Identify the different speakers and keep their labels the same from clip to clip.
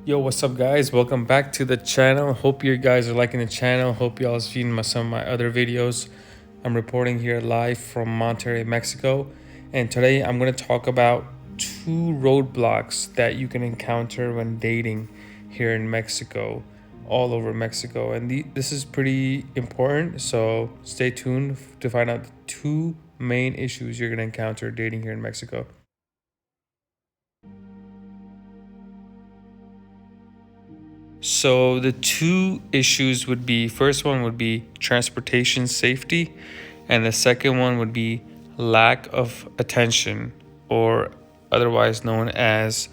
Speaker 1: Yo, what's up, guys? Welcome back to the channel. Hope you guys are liking the channel. Hope y'all seen some of my other videos. I'm reporting here live from Monterrey, Mexico, and today I'm going to talk about two roadblocks that you can encounter when dating here in Mexico, all over Mexico. And this is pretty important, so stay tuned to find out the two main issues you're going to encounter dating here in Mexico. So the two issues would be, first one would be transportation safety, and the second one would be lack of attention, or otherwise known as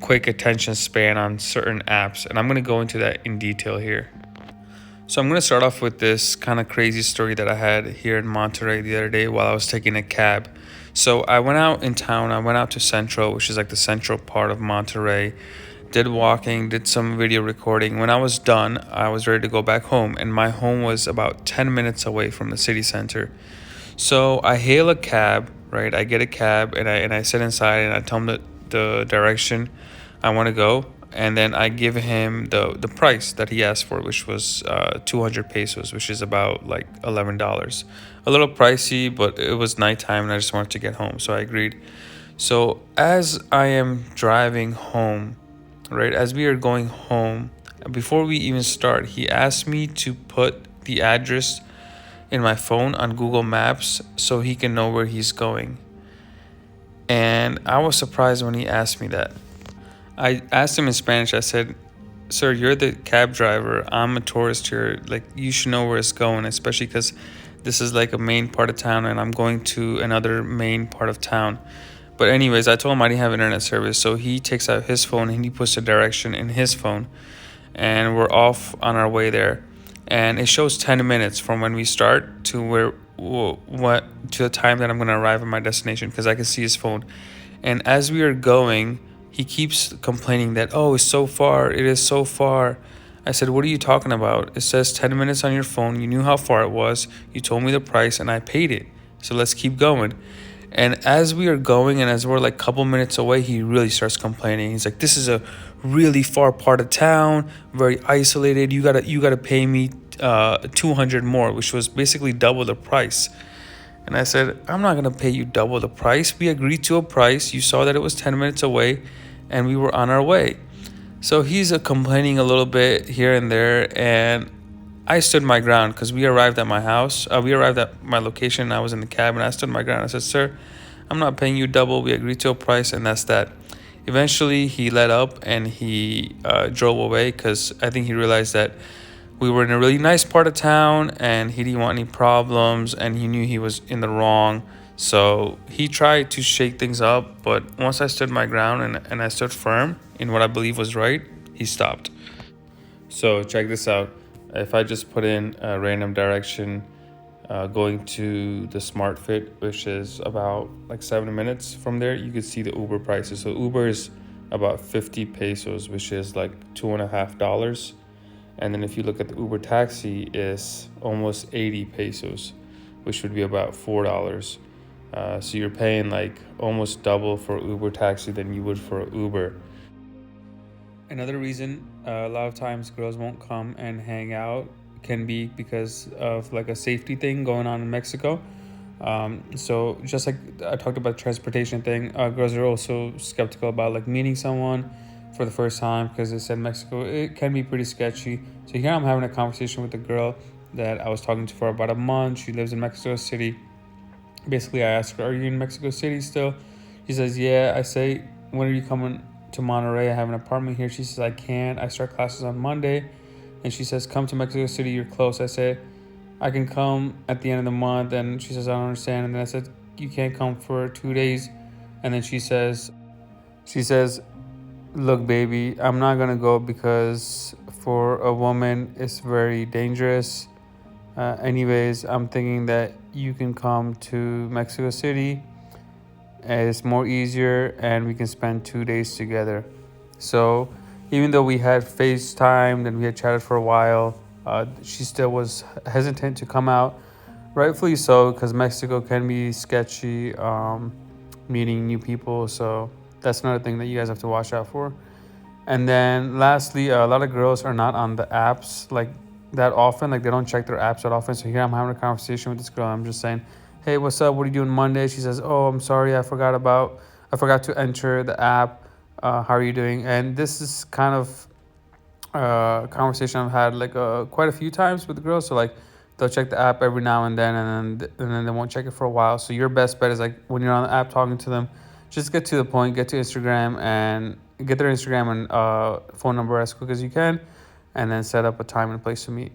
Speaker 1: quick attention span on certain apps. And I'm going to go into that in detail here. So I'm going to start off with this kind of crazy story that I had here in Monterrey the other day while I was taking a cab. So I went out in town. I went out to Central, which is like the central part of Monterrey, did walking, did some video recording. When I was done, I was ready to go back home, and my home was about 10 minutes away from the city center. So I hail a cab, right? I get a cab, and I sit inside, and I tell him the direction I want to go, and then I give him the price that he asked for, which was 200 pesos, which is about like $11. A little pricey, but it was nighttime, and I just wanted to get home, so I agreed. So as I am driving home, right, as we are going home, before we even start, he asked me to put the address in my phone on Google Maps so he can know where he's going. And I was surprised when he asked me that. I asked him in Spanish. I said, "Sir, you're the cab driver. I'm a tourist here. Like, you should know where it's going, especially because this is like a main part of town and I'm going to another main part of town." But anyways, I told him I didn't have internet service, so he takes out his phone and he puts the direction in his phone, and we're off on our way there. And it shows 10 minutes from when we start to what to the time that I'm gonna arrive at my destination, because I can see his phone. And as we are going, he keeps complaining that, "Oh, it's so far. It is so far." I said, "What are you talking about? It says 10 minutes on your phone. You knew how far it was. You told me the price and I paid it. So let's keep going." And as we are going, and as we're like a couple minutes away, he really starts complaining. He's like, "This is a really far part of town, very isolated. You gotta pay me 200 more," which was basically double the price. And I said, "I'm not gonna pay you double the price. We agreed to a price. You saw that it was 10 minutes away, and we were on our way." So he's complaining a little bit here and there, and I stood my ground because we arrived at my house. We arrived at my location. I was in the cab, and I stood my ground. I said, "Sir, I'm not paying you double. We agreed to a price, and that's that." Eventually, he let up and he drove away because I think he realized that we were in a really nice part of town and he didn't want any problems, and he knew he was in the wrong. So he tried to shake things up, but once I stood my ground and I stood firm in what I believe was right, he stopped. So check this out. If I just put in a random direction, going to the Smart Fit, which is about like 7 minutes from there, you could see the Uber prices. So Uber is about 50 pesos, which is like $2.50. And then if you look at the Uber taxi, is almost 80 pesos, which would be about $4. So you're paying like almost double for Uber taxi than you would for Uber. Another reason a lot of times girls won't come and hang out can be because of like a safety thing going on in Mexico. So just like I talked about the transportation thing, girls are also skeptical about like meeting someone for the first time because they said Mexico, it can be pretty sketchy. So here I'm having a conversation with a girl that I was talking to for about a month. She lives in Mexico City. Basically, I asked her, "Are you in Mexico City still?" She says, "Yeah." I say, "When are you coming to Monterrey? I have an apartment here." She says, "I can't. I start classes on Monday." And she says, "Come to Mexico City. You're close." I say, "I can come at the end of the month." And she says, "I don't understand." And then I said, "You can't come for 2 days." And then she says, "Look, baby, I'm not going to go because for a woman, it's very dangerous. Anyways, I'm thinking that you can come to Mexico City. It's more easier and we can spend 2 days together." So even though we had FaceTimed and we had chatted for a while, she still was hesitant to come out. Rightfully so, because Mexico can be sketchy, meeting new people. So that's another thing that you guys have to watch out for.
Speaker 2: And then lastly, a lot of girls are not on the apps like that often. Like they don't check their apps that often. So here I'm having a conversation with this girl. I'm just saying, "Hey, what's up? What are you doing Monday?" She says, "Oh, I'm sorry, I forgot to enter the app. How are you doing?" And this is kind of conversation I've had like quite a few times with the girls. So like they'll check the app every now and then, and then they won't check it for a while. So your best bet is like when you're on the app talking to them, just get to the point, get to Instagram and get their Instagram and phone number as quick as you can, and then set up a time and place to meet.